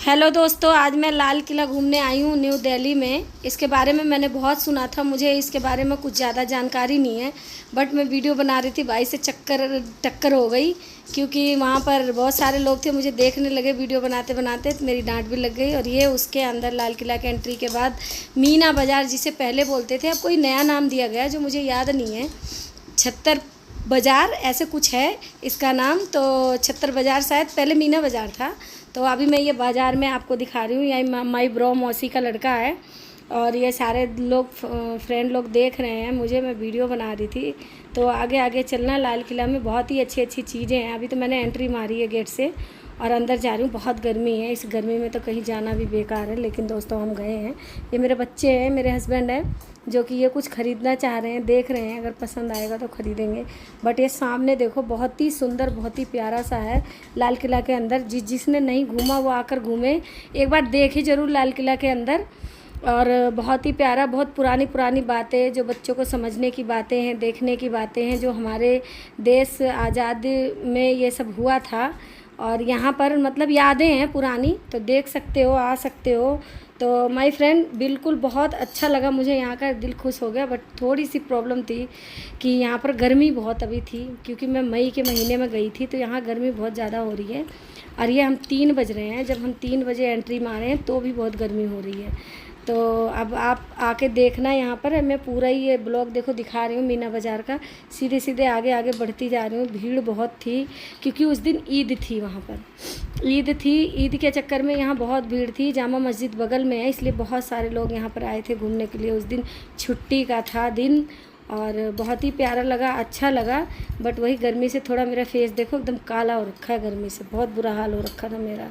Hello दोस्तों, आज मैं लाल किला घूमने आई हूँ न्यू दिल्ली में। इसके बारे में मैंने बहुत सुना था, मुझे इसके बारे में कुछ ज़्यादा जानकारी नहीं है। बट मैं वीडियो बना रही थी, भाई से टक्कर हो गई क्योंकि वहाँ पर बहुत सारे लोग थे, मुझे देखने लगे वीडियो बनाते बनाते, तो मेरी डांट भी लग गई। और ये उसके अंदर लाल किला के एंट्री के बाद मीना बाज़ार, जिसे पहले बोलते थे, अब कोई नया नाम दिया गया जो मुझे याद नहीं है। छत्तर बाज़ार ऐसे कुछ है इसका नाम। तो छत्तर बाज़ार शायद पहले मीना बाज़ार था। तो अभी मैं ये बाज़ार में आपको दिखा रही हूँ। यही माई ब्रो मौसी का लड़का है और ये सारे लोग फ्रेंड लोग देख रहे हैं मुझे, मैं वीडियो बना रही थी। तो आगे आगे चलना, लाल किला में बहुत ही अच्छी अच्छी चीज़ें हैं। अभी तो मैंने एंट्री मारी है गेट से और अंदर जा रही हूँ। बहुत गर्मी है, इस गर्मी में तो कहीं जाना भी बेकार है, लेकिन दोस्तों हम गए हैं। ये मेरे बच्चे हैं, मेरे हस्बैंड हैं, जो कि ये कुछ ख़रीदना चाह रहे हैं, देख रहे हैं, अगर पसंद आएगा तो ख़रीदेंगे। बट ये सामने देखो, बहुत ही सुंदर, बहुत ही प्यारा सा है लाल किला के अंदर। जिसने नहीं घूमा वो आकर घूमे, एक बार देखे ज़रूर लाल किला के अंदर। और बहुत ही प्यारा, बहुत पुरानी पुरानी बातें, जो बच्चों को समझने की बातें हैं, देखने की बातें हैं, जो हमारे देश आज़ाद में ये सब हुआ था। और यहाँ पर मतलब यादें हैं पुरानी, तो देख सकते हो, आ सकते हो। तो माय फ्रेंड, बिल्कुल बहुत अच्छा लगा मुझे, यहाँ का दिल खुश हो गया। बट थोड़ी सी प्रॉब्लम थी कि यहाँ पर गर्मी बहुत अभी थी, क्योंकि मैं मई के महीने में गई थी, तो यहाँ गर्मी बहुत ज़्यादा हो रही है। और ये हम 3 बज रहे हैं, जब हम 3 बजे एंट्री मारे हैं तो भी बहुत गर्मी हो रही है। तो अब आप आके देखना, यहाँ पर मैं पूरा ही ये ब्लॉग देखो दिखा रही हूँ मीना बाज़ार का। सीधे सीधे आगे आगे बढ़ती जा रही हूँ। भीड़ बहुत थी क्योंकि उस दिन ईद थी, वहाँ पर ईद थी। ईद के चक्कर में यहाँ बहुत भीड़ थी। जामा मस्जिद बगल में है, इसलिए बहुत सारे लोग यहाँ पर आए थे घूमने के लिए। उस दिन छुट्टी का था दिन और बहुत ही प्यारा लगा, अच्छा लगा। बट वही गर्मी से थोड़ा मेरा फेस देखो एकदम काला हो रखा है, गर्मी से बहुत बुरा हाल हो रखा था मेरा।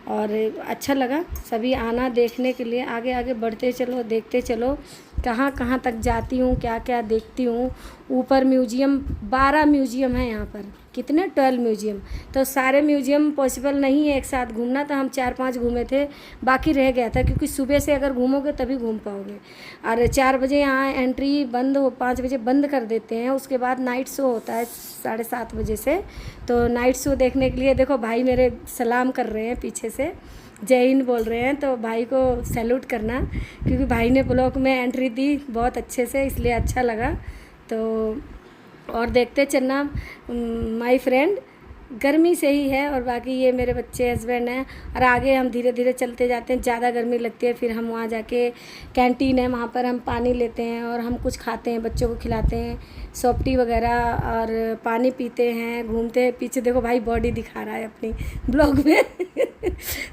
और अच्छा लगा सभी आना देखने के लिए। आगे आगे बढ़ते चलो, देखते चलो, कहाँ कहाँ तक जाती हूँ, क्या क्या देखती हूँ। ऊपर म्यूजियम, 12 म्यूजियम है यहाँ पर। कितने? 12 म्यूजियम। तो सारे म्यूजियम पॉसिबल नहीं है एक साथ घूमना, तो हम 4-5 घूमे थे, बाकी रह गया था। क्योंकि सुबह से अगर घूमोगे तभी घूम पाओगे। और 4 बजे यहाँ एंट्री बंद हो, 5 बजे बंद कर देते हैं। उसके बाद नाइट शो होता है 7:30 बजे से। तो नाइट शो देखने के लिए देखो भाई मेरे सलाम कर रहे हैं पीछे से, जय हिंद बोल रहे हैं। तो भाई को सैल्यूट करना, क्योंकि भाई ने ब्लॉग में एंट्री दी बहुत अच्छे से, इसलिए अच्छा लगा। तो और देखते चलना माय फ्रेंड, गर्मी से ही है। और बाकी ये मेरे बच्चे, हस्बैंड हैं। और आगे हम धीरे धीरे चलते जाते हैं। ज़्यादा गर्मी लगती है, फिर हम वहाँ जाके कैंटीन है, वहाँ पर हम पानी लेते हैं और हम कुछ खाते हैं, बच्चों को खिलाते हैं, सॉफ्टी वगैरह, और पानी पीते हैं, घूमते हैं। पीछे देखो भाई बॉडी दिखा रहा है अपनी ब्लॉग में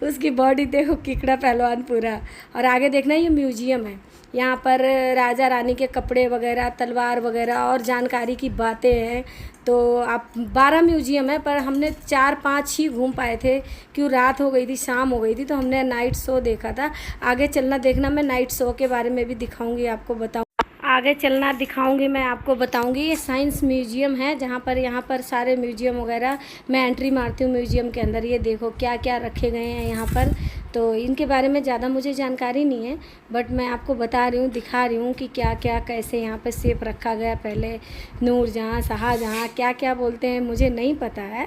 उसकी बॉडी देखो, किकड़ा पहलवान पूरा। और आगे देखना, ये म्यूजियम है, यहाँ पर राजा रानी के कपड़े वगैरह, तलवार वगैरह और जानकारी की बातें हैं। तो आप 12 म्यूजियम है, पर हमने 4-5 ही घूम पाए थे, क्यों रात हो गई थी, शाम हो गई थी। तो हमने नाइट शो देखा था। आगे चलना देखना, मैं नाइट शो के बारे में भी दिखाऊंगी, आपको बताऊँ। आगे चलना दिखाऊंगी, मैं आपको बताऊंगी। ये साइंस म्यूजियम है, जहाँ पर यहाँ पर सारे म्यूजियम वगैरह मैं एंट्री मारती हूँ म्यूजियम के अंदर। ये देखो क्या क्या रखे गए हैं यहाँ पर। तो इनके बारे में ज़्यादा मुझे जानकारी नहीं है, बट मैं आपको बता रही हूँ, दिखा रही हूँ कि क्या क्या कैसे यहाँ पर सेफ रखा गया। पहले नूरजहाँ, शाहजहाँ, क्या क्या बोलते हैं मुझे नहीं पता है,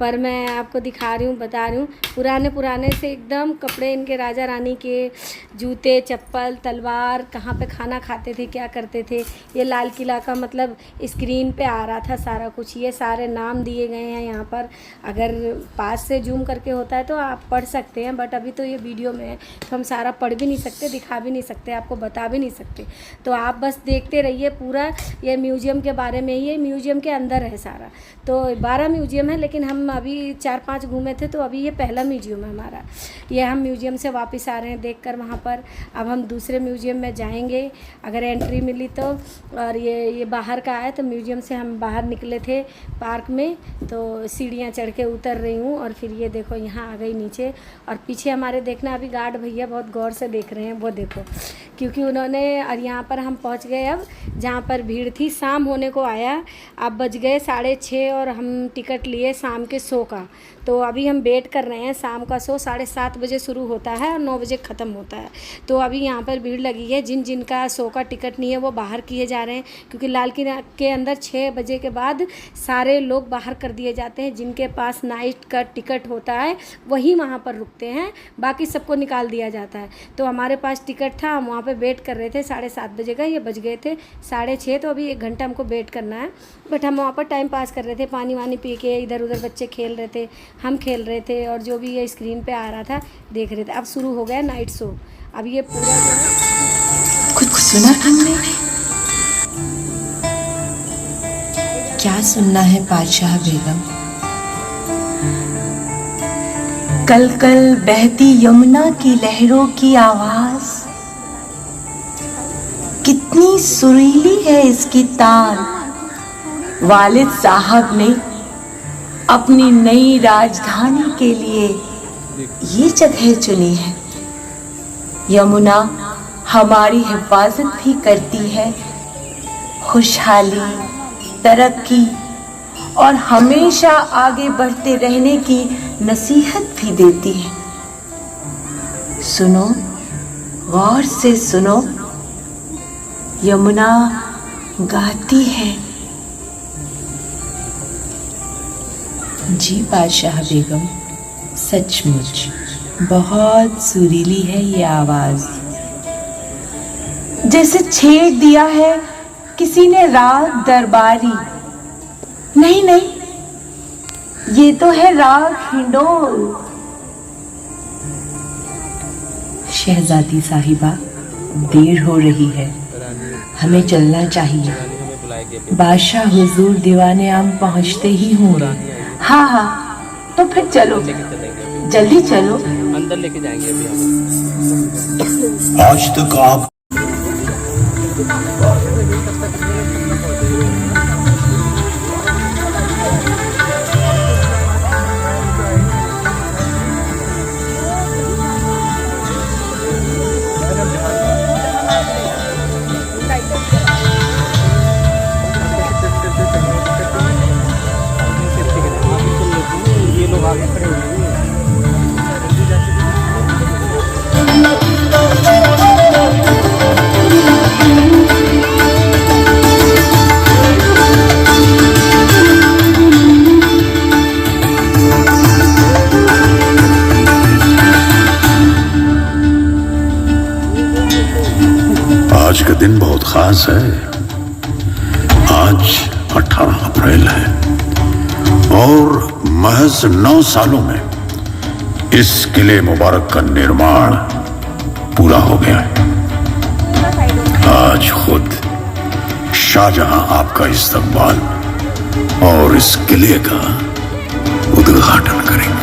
पर मैं आपको दिखा रही हूँ, बता रही हूँ। पुराने पुराने से एकदम कपड़े इनके, राजा रानी के जूते, चप्पल, तलवार, कहाँ पे खाना खाते थे, क्या करते थे। ये लाल किला का मतलब स्क्रीन पे आ रहा था सारा कुछ। ये सारे नाम दिए गए हैं यहाँ पर। अगर पास से जूम करके होता है तो आप पढ़ सकते हैं, बट अभी तो ये वीडियो में है, तो हम सारा पढ़ भी नहीं सकते, दिखा भी नहीं सकते, आपको बता भी नहीं सकते। तो आप बस देखते रहिए पूरा। ये म्यूजियम के बारे में, ये म्यूजियम के अंदर है सारा। तो 12 म्यूजियम है, लेकिन हम अभी 4-5 घूमे थे, तो अभी ये पहला म्यूजियम है हमारा। ये हम म्यूजियम से वापस आ रहे हैं देखकर वहाँ पर। अब हम दूसरे म्यूजियम में जाएंगे अगर एंट्री मिली तो। और ये बाहर का है, तो म्यूजियम से हम बाहर निकले थे पार्क में, तो सीढ़ियाँ चढ़ के उतर रही हूँ। और फिर ये देखो यहाँ आ गई नीचे। और पीछे हमारे देखना, अभी गार्ड भैया बहुत गौर से देख रहे हैं, वो देखो, क्योंकि उन्होंने। और यहाँ पर हम पहुँच गए अब जहाँ पर भीड़ थी। शाम होने को आया, अब बज गए 6:30 और हम टिकट लिए शाम के शो का। तो अभी हम वेट कर रहे हैं। शाम का शो 7:30 बजे शुरू होता है और 9 बजे ख़त्म होता है। तो अभी यहाँ पर भीड़ लगी है। जिन जिन का शो का टिकट नहीं है वो बाहर किए जा रहे हैं, क्योंकि लाल किला के अंदर 6 बजे के बाद सारे लोग बाहर कर दिए जाते हैं। जिनके पास नाइट का टिकट होता है वही वहाँ पर रुकते हैं, बाकी सबको निकाल दिया जाता है। तो हमारे पास टिकट था, हम वहाँ पे वेट कर रहे थे 7:30 बजे का। ये बज गए थे 6:30, तो अभी 1 घंटा हमको वेट करना है। बट हम वहाँ पर टाइम पास कर रहे थे, पानी वानी पी के। इधर उधर बच्चे खेल रहे थे, हम खेल रहे थे, और जो भी ये स्क्रीन पे आ रहा था देख रहे थे। अब शुरू हो गया नाइट शो। अब ये पूरा कुछ सुना तुमने? क्या सुनना है बादशाह बेगम? कल कल बहती यमुना की लहरों की आवाज, कितनी सुरीली है इसकी ताल। वालिद साहब ने अपनी नई राजधानी के लिए ये जगह चुनी है। यमुना हमारी हिफाजत भी करती है, खुशहाली, तरक्की और हमेशा आगे बढ़ते रहने की नसीहत भी देती है। सुनो, गौर से सुनो, यमुना गाती है। जी बादशाह बेगम, सचमुच बहुत सुरीली है ये आवाज, जैसे छेड़ दिया है किसी ने राग दरबारी। नहीं नहीं, ये तो है राग हिंडोल। शहजादी साहिबा, देर हो रही है, हमें चलना चाहिए। बादशाह हुजूर दीवाने आम पहुंचते ही होंगे। हाँ हाँ, तो फिर चलो, जल्दी चलो। अंदर लेके जाएंगे अभी हम। आज तक आप ये लोग आगे खड़े हुए हैं। आज का दिन बहुत खास है। आज 18 अप्रैल है और महज 9 सालों में इस किले मुबारक का निर्माण पूरा हो गया है। आज खुद शाहजहां आपका इस्तकबाल और इस किले का उद्घाटन करेंगे।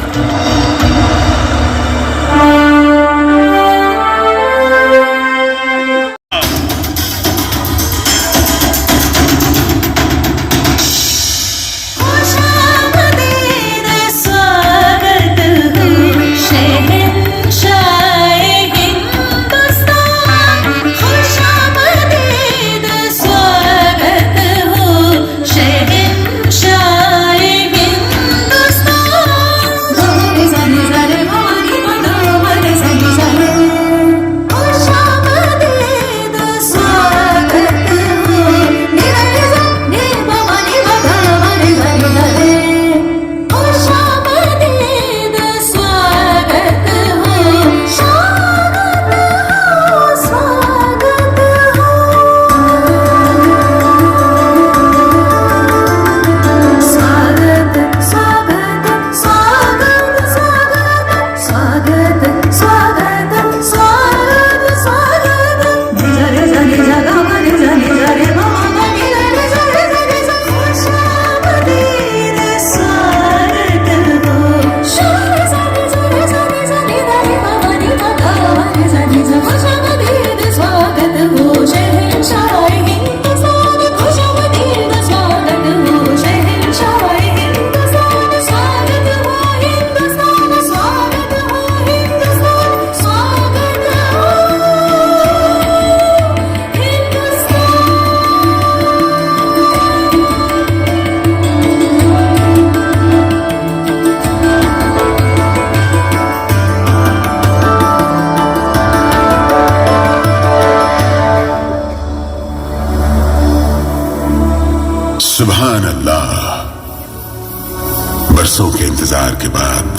इंतजार के बाद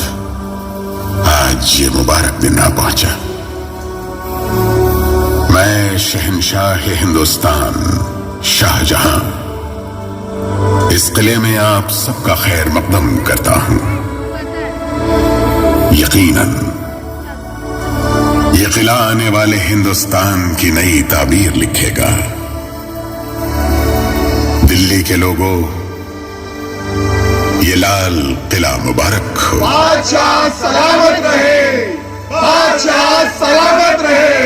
आज ये मुबारक दिन आ पहुंचा। मैं शहंशाह हिंदुस्तान शाहजहां इस किले में आप सबका खैर मकदम करता हूं। यकीनन ये किला आने वाले हिंदुस्तान की नई ताबीर लिखेगा। दिल्ली के लोगों, ये लाल किला मुबारक हो। बादशाह सलामत रहे, बादशाह सलामत रहे।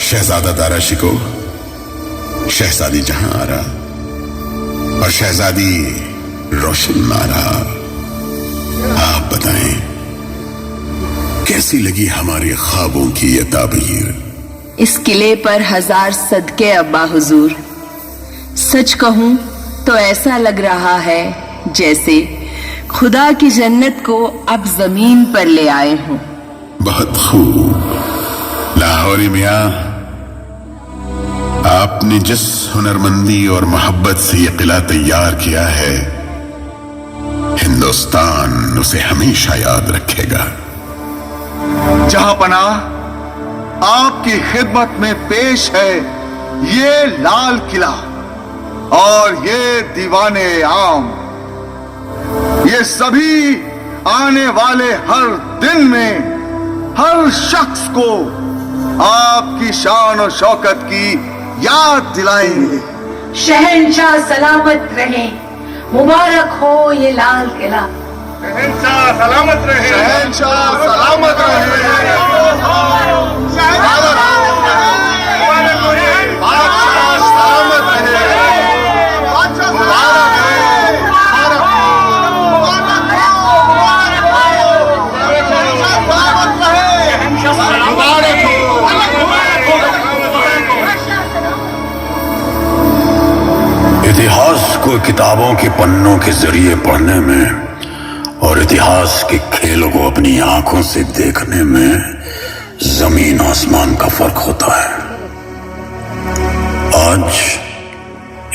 शहजादा दारा शिको, शहजादी जहां आरा और शहजादी रोशन नारा, आप बताएं कैसी लगी हमारे ख्वाबों की ये ताबीर? इस किले पर 1000 सदके अब्बा हुजूर। सच कहूं तो ऐसा लग रहा है जैसे खुदा की जन्नत को अब जमीन पर ले आए हों। बहुत खूब लाहौरी मियां, आपने जिस हुनरमंदी और मोहब्बत से यह किला तैयार किया है, हिंदुस्तान उसे हमेशा याद रखेगा। जहां पना आपकी खिदमत में पेश है ये लाल किला और ये दीवाने आम। ये सभी आने वाले हर दिन में हर शख्स को आपकी शान और शौकत की याद दिलाएंगे। शहंशाह सलामत रहे, मुबारक हो ये लाल किला। शहंशाह सलामत रहे, शहंशाह सलामत रहे, बादशाह सलामत रहे, मुबारक इतिहास को किताबों के पन्नों के जरिए पढ़ने में और इतिहास के खेलों को अपनी आंखों से देखने में जमीन आसमान का फर्क होता है। आज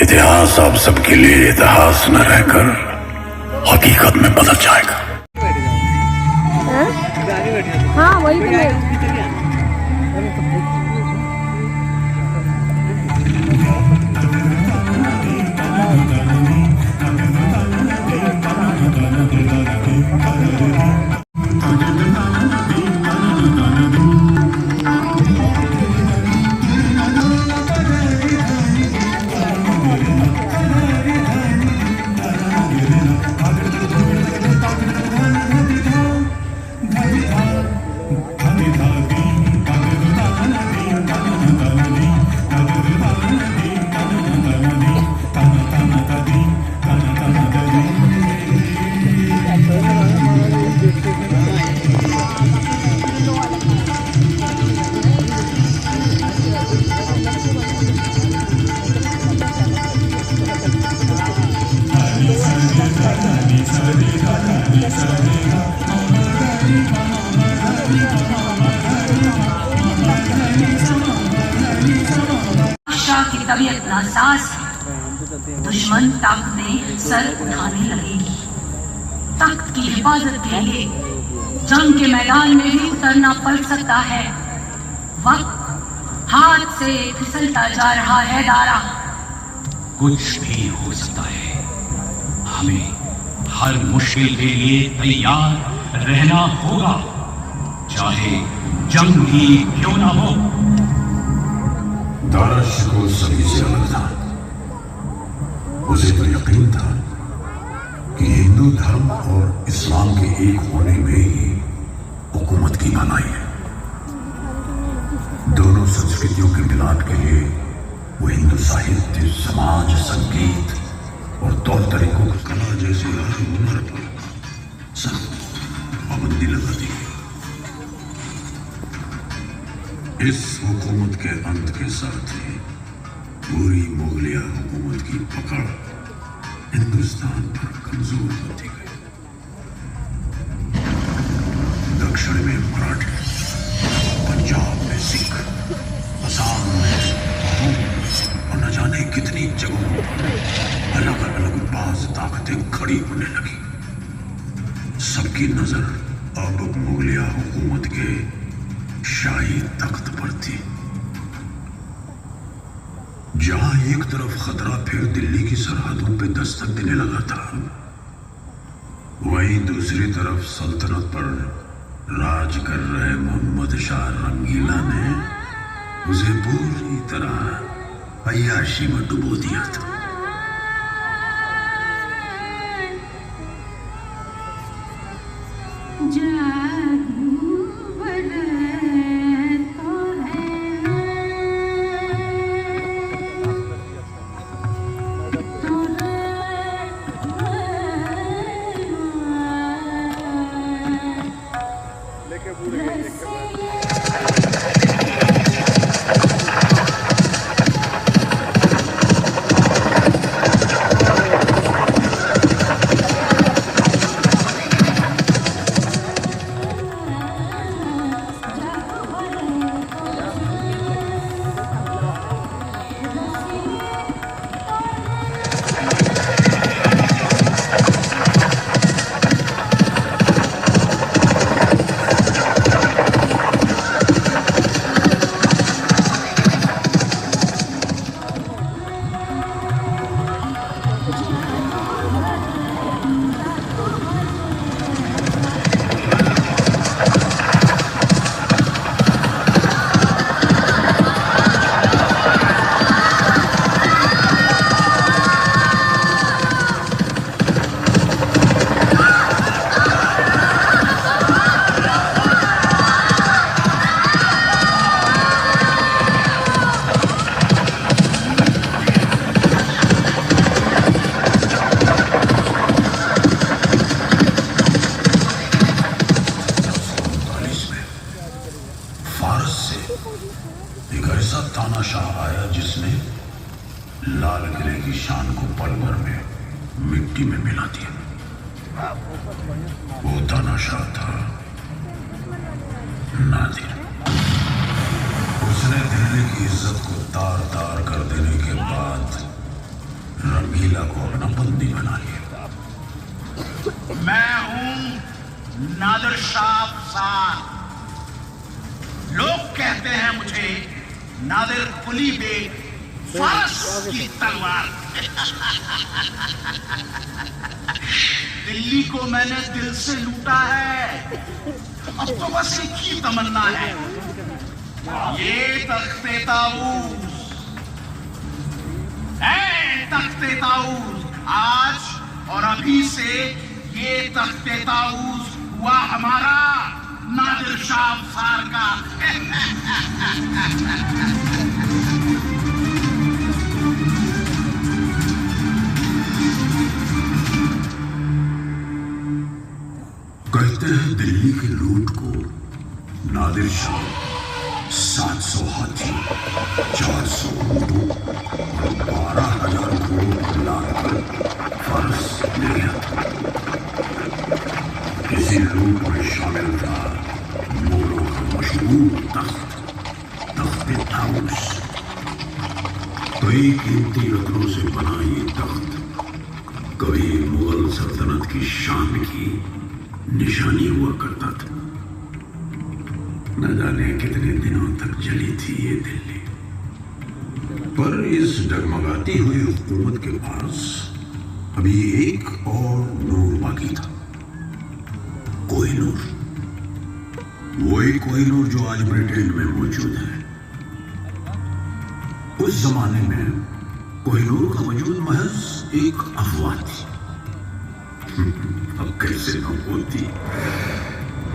इतिहास आप सबके लिए इतिहास न रहकर हकीकत में बदल जाएगा। हाँ वही तो की तबीयत नासाज है। दुश्मन तख्त में सर उठाने लगेगी। तख्त की हिफाजत के लिए जंग के मैदान में भी उतरना पड़ सकता है। वक्त हाथ से फिसलता जा रहा है दारा। कुछ भी हो सकता है। हमें हर मुश्किल के लिए तैयार रहना होगा, चाहे जंग ही क्यों ना हो। दारा शिको सभी से अलग था। उसे तो यकीन था कि हिंदू धर्म और इस्लाम के एक होने में ही हुकूमत की भलाई है। दोनों संस्कृतियों के मिलान के लिए वो हिंदू साहित्य, समाज, संगीत और तौर तरीकों को कला जैसे हर हुनर पर सख्त पाबंदी लगा दी। इस हुकूमत के अंत के साथ ही पूरी मुगलिया हुकूमत की पकड़ हिंदुस्तान पर कमजोर होती गई। दक्षिण में मराठी, पंजाब में सिख, असम में और न जाने कितनी जगहों पर अलग अलग बाज ताकतें खड़ी होने लगी। सबके सबकी नजर अब मुगलिया हुकूमत के शाही तख्त पर थी। जहां एक तरफ खतरा फिर दिल्ली की सरहदों पे दस्तक देने लगा था, वहीं दूसरी तरफ सल्तनत पर राज कर रहे मोहम्मद शाह रंगीला ने उसे पूरी तरह अय्याशी में डुबो दिया था। एक ऐसा तानाशाह आया जिसने लाल किले की शान को पल भर में मिट्टी में मिला दिया। वो तानाशाह था नादिर। उसने दिल्ली की इज्जत को तार तार कर देने के बाद रंगीला को अपना बंदी बना लिया। मैं हूं नादिर शाह अफसान। लोग कहते हैं मुझे नादिर कुली बेग, फारस की तलवार। दिल्ली को मैंने दिल से लूटा है, अब तो बस एक ही तमन्ना है, ये तख्ते ताऊस। तख्ते ताऊस, आज और अभी से ये तख्ते ताऊस हुआ हमारा, नादिर शाह अफसान का। कहते हैं दिल्ली की लूट को नादिर शाह 700 हाथी, 400 ऊंटों और 12,000 घोड़ों पर लादकर फारस ले गया था। इसी लूट में शामिल था मोरों का मशहूर तख्ते ताऊस। कई कीमती रत्नों से बना ये तख्त कभी मुगल सल्तनत की शान की निशानी हुआ करता था। न जाने कितने दिनों तक जली थी ये दिल्ली, पर इस डगमगाती हुई हुकूमत के पास अभी एक और नूर बाकी था, कोहिनूर। वही कोहिनूर जो आज ब्रिटेन में मौजूद है। उस जमाने में कोहिनूर का वजूद महज एक अफवाह थी। अब कैसे न होती।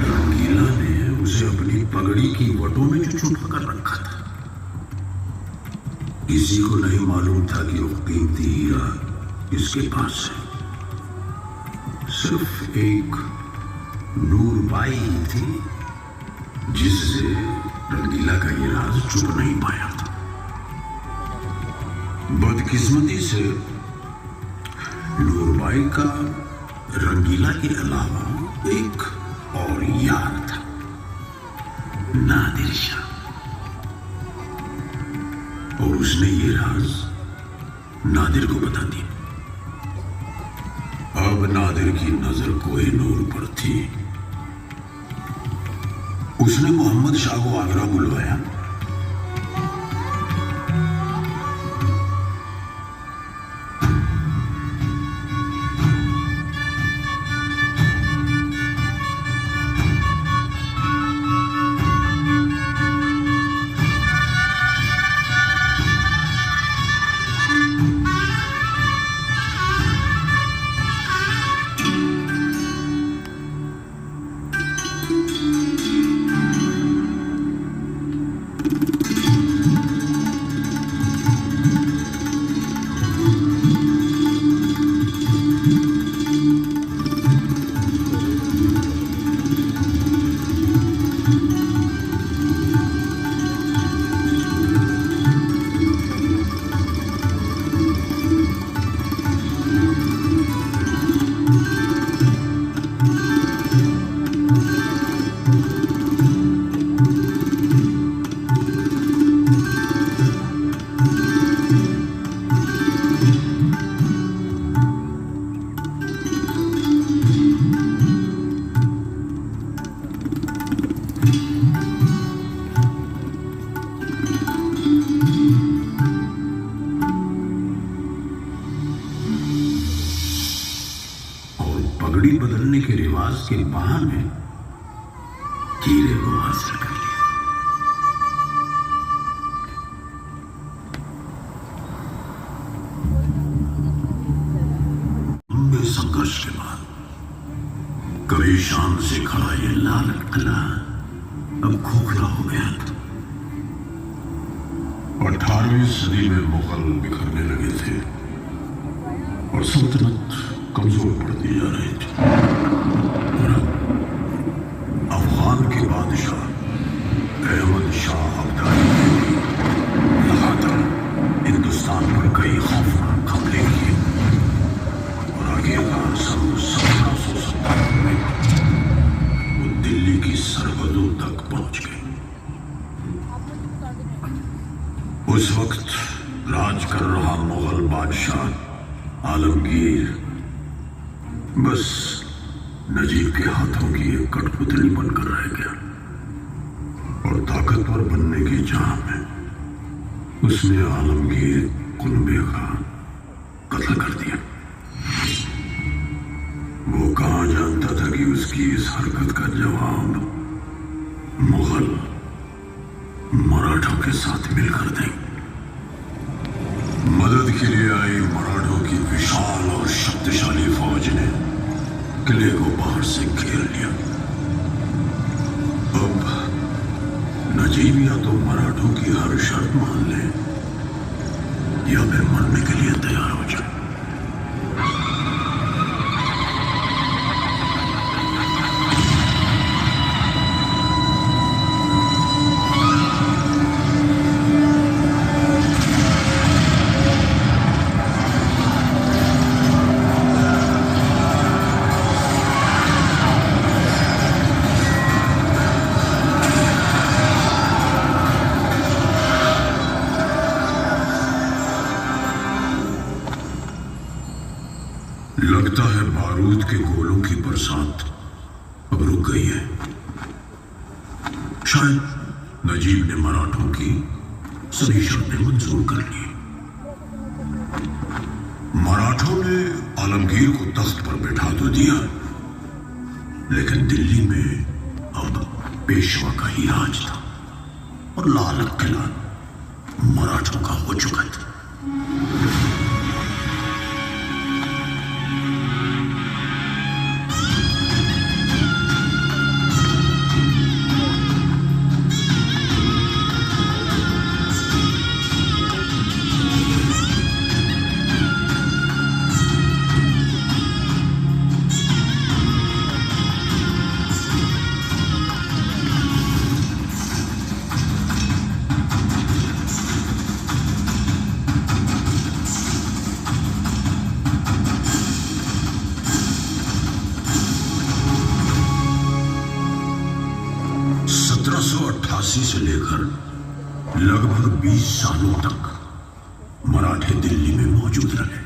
रंगीला ने उसे अपनी पगड़ी की वटों में जो छुपा कर रखा था। किसी को नहीं मालूम था कि वो कीमती हीरा इसके पास है। सिर्फ एक नूरबाई थी जिससे रंगीला का ये राज छुप नहीं पाया था। बदकिस्मती से नूरबाई का रंगीला के अलावा एक और यार था, नादिर शाह, और उसने ये राज नादिर को बता दिया। अब अब नादिर की नजर कोहिनूर पर थी। उसने मोहम्मद शाह को आगरा बुलवाया। पगड़ी बदलने के रिवाज के बहाने हीरे को हासिल कर लिया। लंबे संघर्ष के बाद कभी शान से खड़ा ये लाल किला अब खोखला हो गया था। 18वीं सदी में मुगल बिखरने लगे थे और सल्तनत कमजोर पड़ती जा रही थी। अफगान के बादशाह अहमद शाह अब्दाली ने लगातार हिंदुस्तान पर कई खौफनाक हमले किए और आखिरकार सन 1770 में वो दिल्ली की सरहदों तक पहुंच गए। उस वक्त राज कर रहा मुगल बादशाह आलमगीर बस नजीब के हाथों की एक कठपुतली बनकर रह गया और ताकतवर बनने की चाह में उसने आलमगीर कुनबे का कत्ल कर दिया। वो कहाँ जानता था कि उसकी इस हरकत का जवाब मुगल मराठों के साथ मिलकर देंगे। मदद के लिए आई मराठों की विशाल और शक्तिशाली फौज ने किले को बाहर से घेर लिया। अब नजीब या तो मराठों की हर शर्त मान ले या फिर मरने के लिए तैयार हो जाए। लगता है बारूद के गोलों की बरसात अब रुक गई है। शायद नजीब ने मराठों की सभी शर्तें मंजूर कर ली। मराठों ने आलमगीर को तख्त पर बैठा तो दिया, लेकिन दिल्ली में अब पेशवा का ही राज था और लाल किला मराठों का हो चुका था। से लेकर लगभग 20 सालों तक मराठे दिल्ली में मौजूद रहे।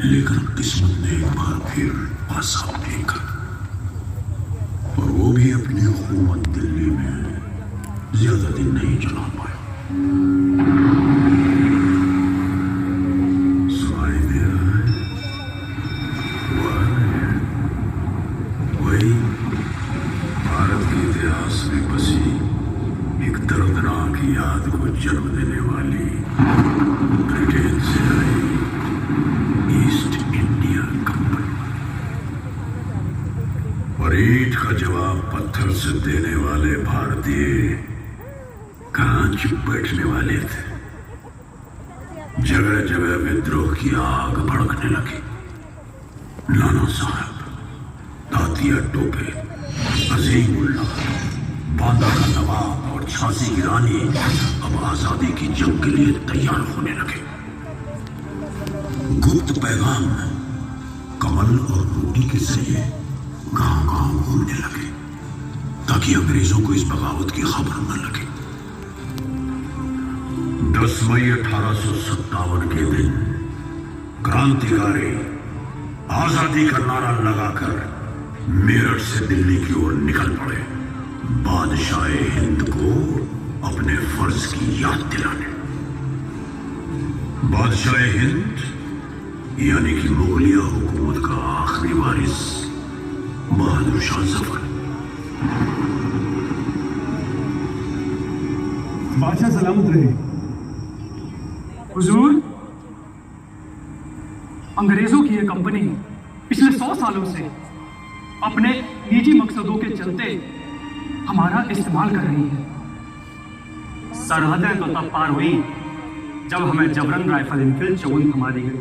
लेकिन किस्मत ने एक बार फिर पासा फेंका, और वो भी अपनी हुकूमत दिल्ली में ज्यादा दिन नहीं चला पाया। सुनाई दे रहा है? वही भारत के इतिहास में बसी एक दर्दनाक याद को जन्म देने वाली ब्रिटेन से आई ईस्ट इंडिया कंपनी। और ईंट का जवाब पत्थर से देने वाले भारतीय कहां चुप बैठने वाले थे। जगह जगह विद्रोह की आग भड़कने लगी। नाना साहब, तातिया टोपे, अजीमुल्ला, बांदा का नवाब और झांसी की रानी अब आजादी की जंग के लिए तैयार होने लगे। गुप्त पैगाम कमल और रोटी के जरिए गांव-गांव घूमने लगे ताकि अंग्रेजों को इस बगावत की खबर न लगे। 10 मई 1857 के दिन क्रांतिकारी आजादी का नारा लगाकर मेरठ से दिल्ली की ओर निकल पड़े, बादशाह हिंद को अपने फर्ज की याद दिलाने। बादशाह हिंद यानी कि मुगलिया हुकूमत का आखिरी वारिस बहादुर शाह जफर। बादशाह सलामत रहे। हुजूर, अंग्रेजों की यह कंपनी पिछले 100 सालों से अपने निजी मकसदों के चलते हमारा इस्तेमाल कर रही है। सरहदें तो तब पार हुई जब हमें जबरन राइफल इनफील्ड चौन थमा दी गई।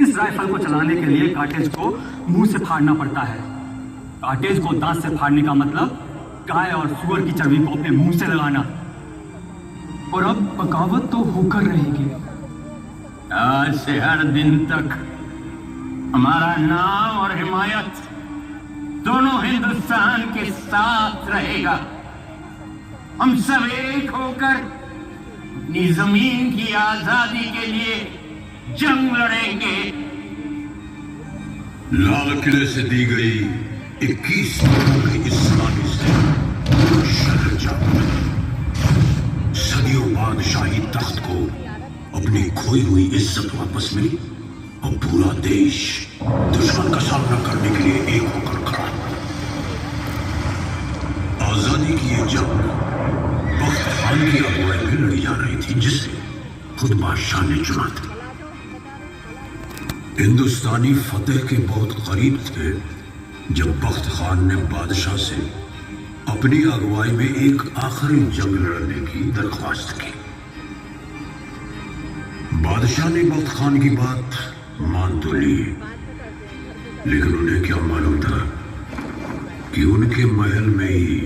इस राइफल को चलाने के लिए कार्टेज को मुंह से फाड़ना पड़ता है। कार्टेज को दांत से फाड़ने का मतलब गाय और सुअर की चर्बी को अपने मुंह से लगाना। और अब बगावत तो होकर रहेगी। आज से हर दिन तक हमारा नाम और हिमायत दोनों हिंदुस्तान के साथ रहेगा। हम सब एक होकर अपनी जमीन की आजादी के लिए जंग लड़ेंगे। लाल किले से दी गई 21 की इस्लामी से शहर जाओ। सदियों बादशाही तख्त को अपनी खोई हुई इज्जत वापस मिली और पूरा देश दुश्मन का सामना करने के लिए एक होकर खड़ा। आजादी की ये जंग बख्त खान की अगुवाई में लड़ी जा रही थी, जिसे खुद बादशाह ने चुना था। हिंदुस्तानी फतेह के बहुत करीब थे जब बख्त खान ने बादशाह से अपनी अगुवाई में एक आखिरी जंग लड़ने की दरख्वास्त की। बादशाह ने बख्त खान की बात मान तो ली, लेकिन उन्हें क्या मालूम था कि उनके महल में ही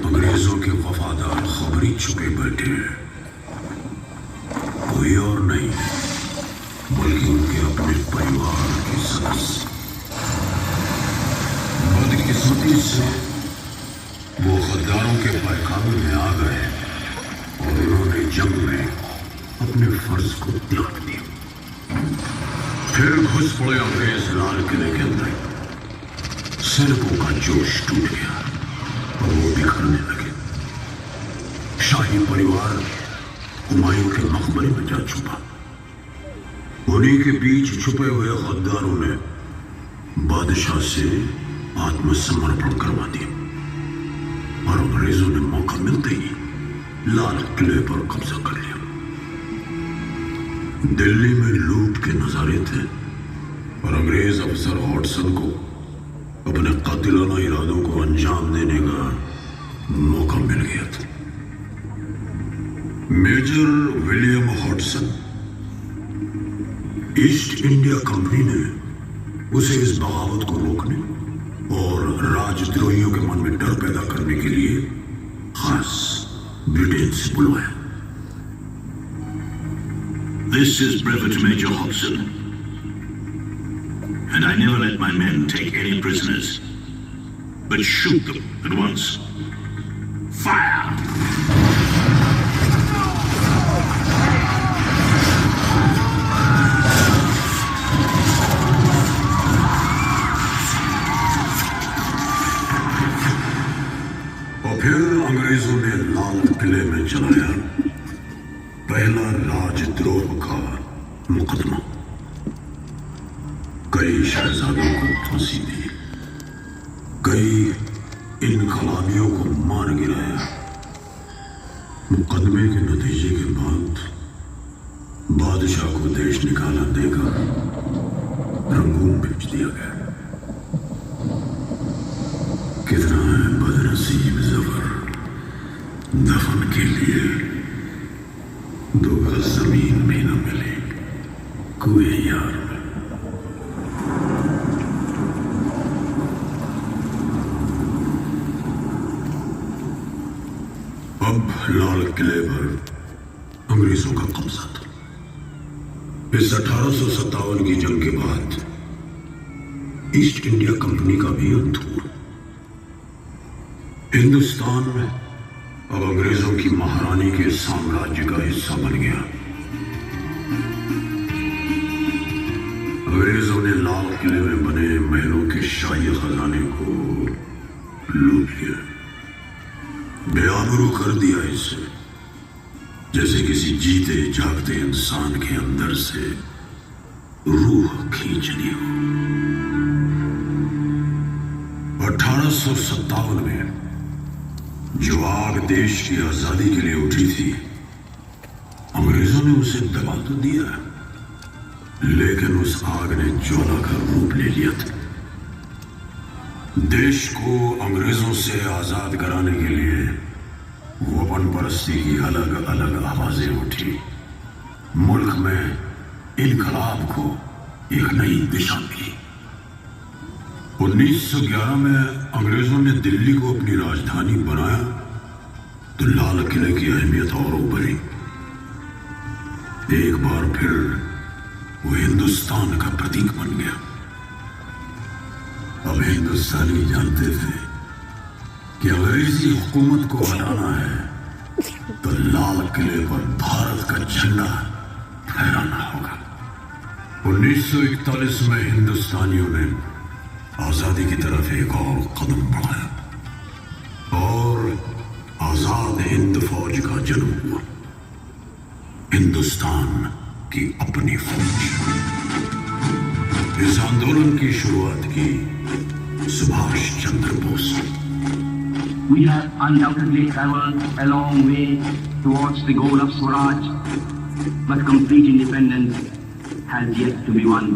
अंग्रेजों के वफादार खबरी छुपे बैठे हैं। कोई और नहीं बल्कि उनके अपने परिवार के सदस्य। बदकिस्मती से वो गद्दारों के पैखाने में आ गए और उन्होंने जंग में अपने फर्ज को त्याग दिया। फिर घुस पड़े अंग्रेज लाल किले के अंदर। सैनिकों का जोश टूट गया और वो बिखरने लगे। शाही परिवार हुमायूं के मकबरे में जा छुपा। उन्हीं के बीच छुपे हुए गद्दारों ने बादशाह से आत्मसमर्पण करवा दिया और अंग्रेजों ने मौका मिलते ही लाल किले पर कब्जा कर लिया। दिल्ली में लूट के नजारे थे और अंग्रेज अफसर हॉटसन को अपने कातिलाना इरादों को अंजाम देने का मौका मिल गया था। Major William Hodson, East India company ने उसे इस बगावत को रोकने और राजद्रोहियों के मन में डर पैदा करने के लिए खास ब्रिटेन से बुलवाया। This is Brevet Major Hobson, and I never let my men take any prisoners, but shoot them at once. Fire! तो फिर अंग्रेजों ने लाल किले में चलाया पहला राजद्रोह का मुकदमा। कई शहजादों को फांसी दी, कई इनकलाबियों को मार गिराया। मुकदमे के नतीजे के बाद बादशाह को देश निकाला देकर रंगून भेज दिया गया। कितना है बदनसीब जफर, दफन के लिए 2 गज जमीन भी न मिली कुएं यार में। अब लाल किले पर अंग्रेजों का कब्जा था। इस 1857 की जंग के बाद ईस्ट इंडिया कंपनी का भी अंत हुआ। हिंदुस्तान अब अंग्रेजों की महारानी के साम्राज्य का हिस्सा बन गया। अंग्रेजों ने लाल किले में बने महलों के शाही खजाने को लूट लिया, बेआबरू कर दिया इसे, जैसे किसी जीते जागते इंसान के अंदर से रूह खींच ली हो। 1857 में जो आग देश की आजादी के लिए उठी थी, अंग्रेजों ने उसे दबा तो दिया, लेकिन उस आग ने ज्वाला का रूप ले लिया था। देश को अंग्रेजों से आजाद कराने के लिए वतन परस्ती की अलग अलग आवाजें उठी। मुल्क में इनकलाब को एक नई दिशा मिली। 1911 में अंग्रेजों ने दिल्ली को अपनी राजधानी बनाया तो लाल किले की अहमियत और उभरी। एक बार फिर वो हिंदुस्तान का प्रतीक बन गया। अब हिंदुस्तानी जानते थे कि अंग्रेजी हुकूमत को हटाना है तो लाल किले पर भारत का झंडा फहराना होगा। 1941 में हिंदुस्तानियों ने आजादी की तरफ एक और कदम बढ़ाया और आजाद हिंद फौज का जन्म हुआ। हिंदुस्तान की अपनी फौज। इस आंदोलन की शुरुआत की Subhash Chandra Bose. We have undoubtedly traveled a long way towards the goal of Swaraj, but complete independence has yet to be won.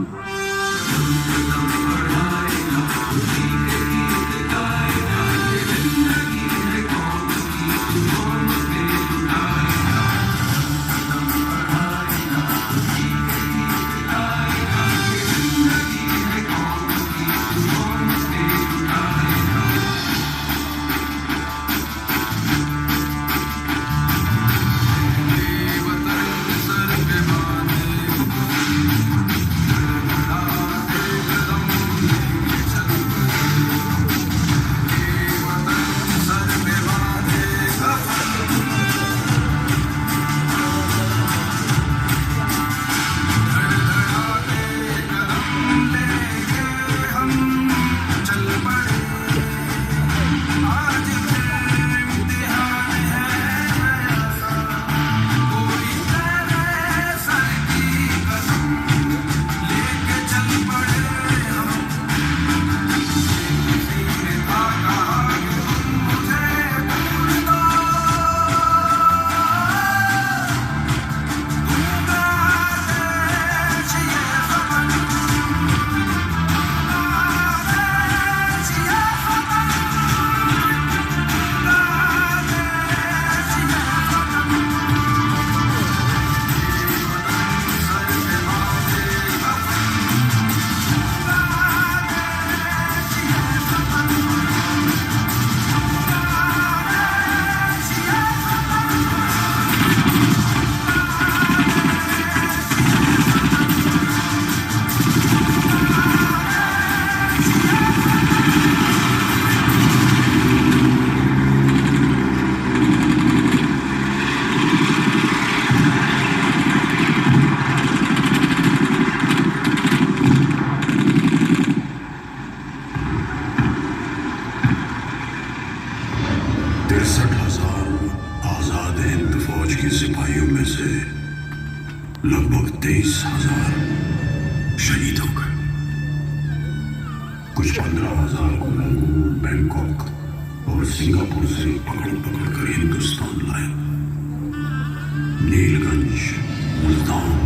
63,000 Azad Hind फौज के सिपाहियों में से लगभग 23,000 शहीद हो गए। कुछ 15,000 को बैंकॉक और सिंगापुर से पकड़ कर हिंदुस्तान लाए। नीलगंज, मुल्तान,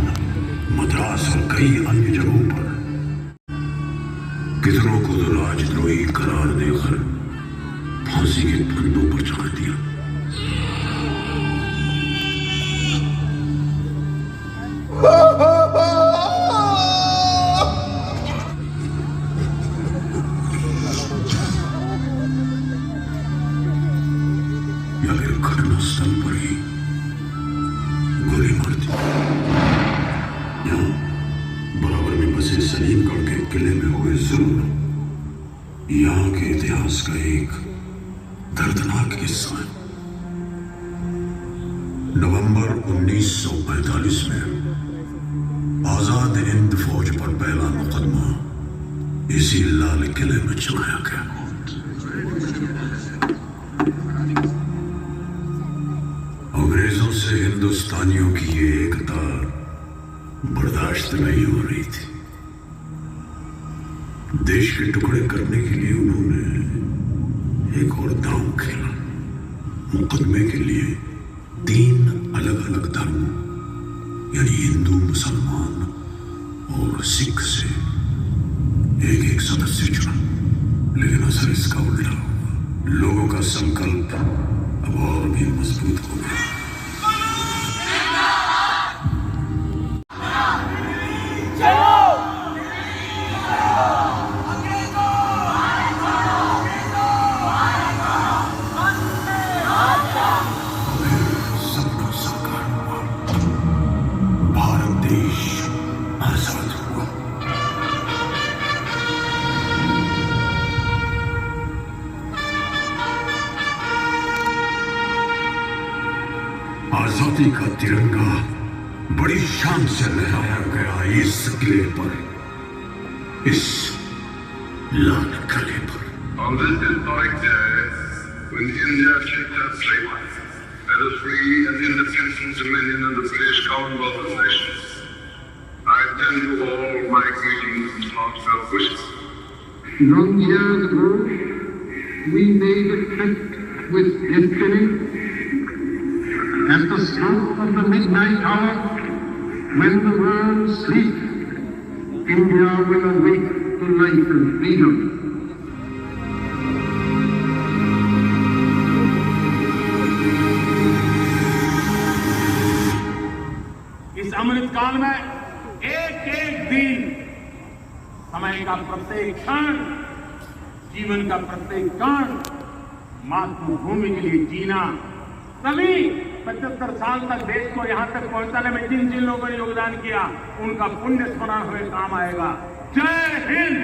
मद्रास और कई अन्य जगहों पर कितनों को तो राजद्रोही करार देकर फांसी के फंदों पर चढ़ा दिया। या फिर घटनास्थल पर ही गोली मार दी। यहाँ बराबर में बसे सलीमगढ़ के किले में हुए जुल्म यहाँ के इतिहास का एक दर्दनाक हिस्सा है। नवंबर 1945 में आजाद हिंद फौज पर पहला मुकदमा इसी लाल किले में चलाया गया। अंग्रेजों से हिंदुस्तानियों की ये एकता बर्दाश्त नहीं हो रही थी। देश के टुकड़े करने के लिए उन्होंने एक और दांव खेला। मुकदमे के लिए 3 अलग अलग धर्म यानी हिंदू, मुसलमान और सिख से एक सदस्य चुना। लेकिन असर इसका उल्टा हुआ। लोगों का संकल्प अब और भी मजबूत हो गया। आजादी का तिरंगा बड़ी शान से लहराया गया इस किले पर, इस लाल किले पर। On this historic day, when India kicked out slavery, had a free and independent dominion of the British Commonwealth of Nations, I tend to all my greetings and heartfelt wishes. Long years ago, we made a pact with destiny. At the stroke of the midnight hour, when the world sleeps, India will awake to life and freedom. इस अमृत काल में एक एक दिन, समय का प्रत्येक क्षण, जीवन का प्रत्येक कण मातृभूमि के लिए जीना, तभी 75 साल तक देश को यहाँ तक पहुंचाने में जिन जिन लोगों ने योगदान किया उनका पुण्य स्मरण हमें काम आएगा। जय हिंद।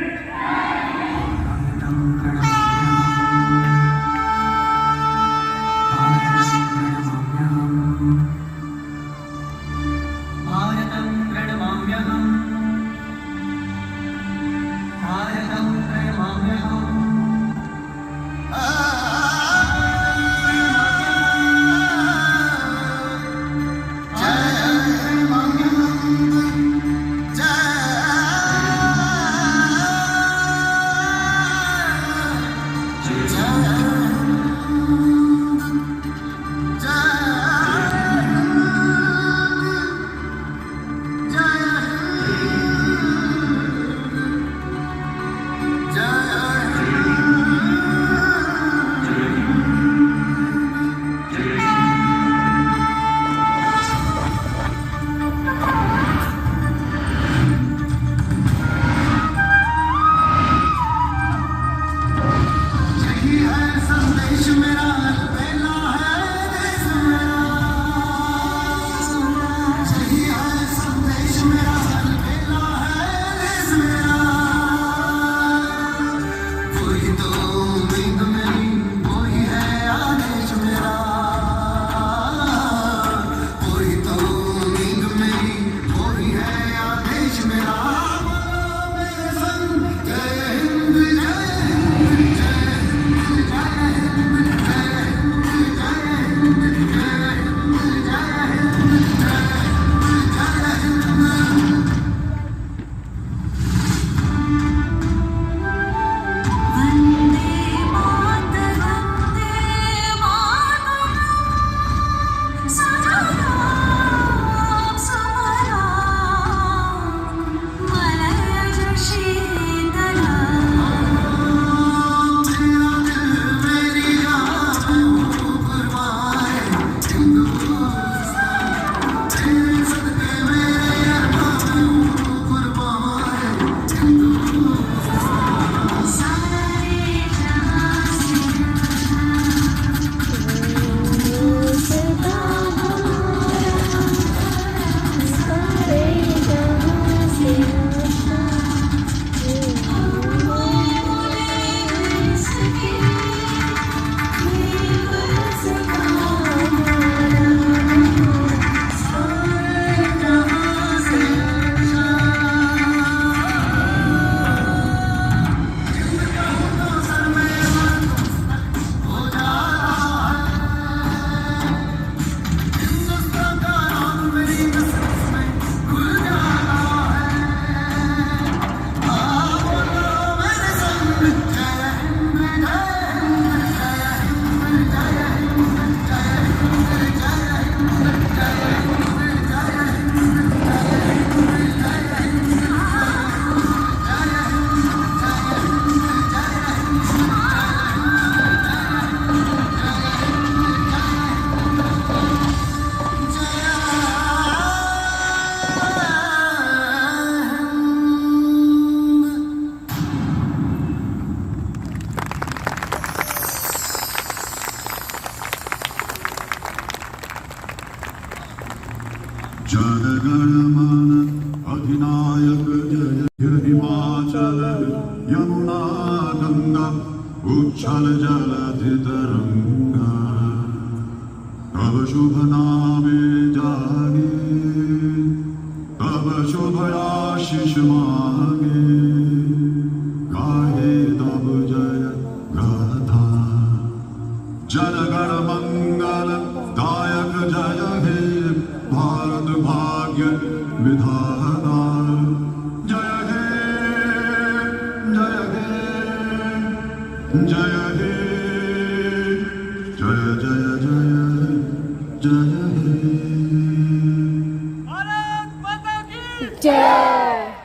जनगणमन अधिनायक जय हिमाचल यमुना गंगा उच्छल जलधि तरंगा तब शुभ नामे जागे तब शुभ आशीष मांगे गाहे तब जय गाथा जनगण मंगल दायक जय हे भारत भाग्य विधाता जय हे जय हे जय हे जय जय जय जय हे भारत माता की जय,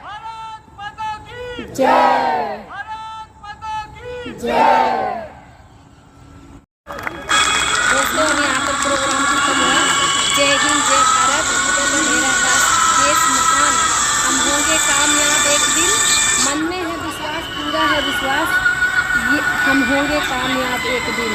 भारत माता की जय, भारत माता की जय। दोस्तों यहाँ पर प्रोग्राम खत्म हुआ। जय हिंद जय भारत। मेरा देश महान, हम होंगे कामयाब एक दिन। मन में है विश्वास, पूरा है विश्वास, ये हम होंगे कामयाब एक दिन।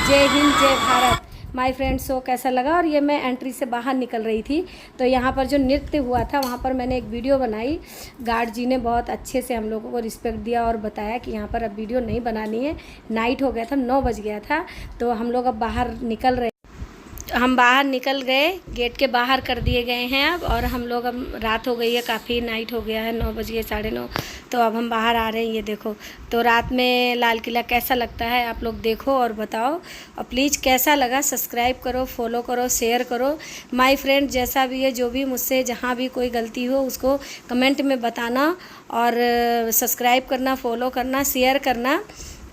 जय हिंद जय भारत। माय फ्रेंड्स, शो कैसा लगा? और ये मैं एंट्री से बाहर निकल रही थी तो यहाँ पर जो नृत्य हुआ था वहाँ पर मैंने एक वीडियो बनाई। गार्ड जी ने बहुत अच्छे से हम लोगों को रिस्पेक्ट दिया और बताया कि यहाँ पर अब वीडियो नहीं बनानी है। नाइट हो गया था, 9 बज गया था, तो हम लोग अब बाहर निकल रहे। हम बाहर निकल गए, गेट के बाहर कर दिए गए हैं अब, और हम लोग अब रात हो गई है, काफ़ी नाइट हो गया है, 9 बज गए, 9:30, तो अब हम बाहर आ रहे हैं। ये देखो, तो रात में लाल किला कैसा लगता है आप लोग देखो और बताओ, और प्लीज़ कैसा लगा सब्सक्राइब करो, फॉलो करो, शेयर करो। माय फ्रेंड, जैसा भी है, जो भी मुझसे जहाँ भी कोई गलती हो उसको कमेंट में बताना, और सब्सक्राइब करना, फॉलो करना, शेयर करना।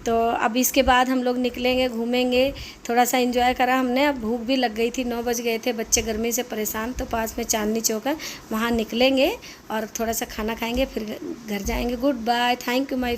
तो अब इसके बाद हम लोग निकलेंगे, घूमेंगे, थोड़ा सा एंजॉय करा हमने। अब भूख भी लग गई थी, 9 बज गए थे, बच्चे गर्मी से परेशान, तो पास में चांदनी चौक है, वहाँ निकलेंगे और थोड़ा सा खाना खाएंगे, फिर घर जाएंगे। Goodbye, thank you my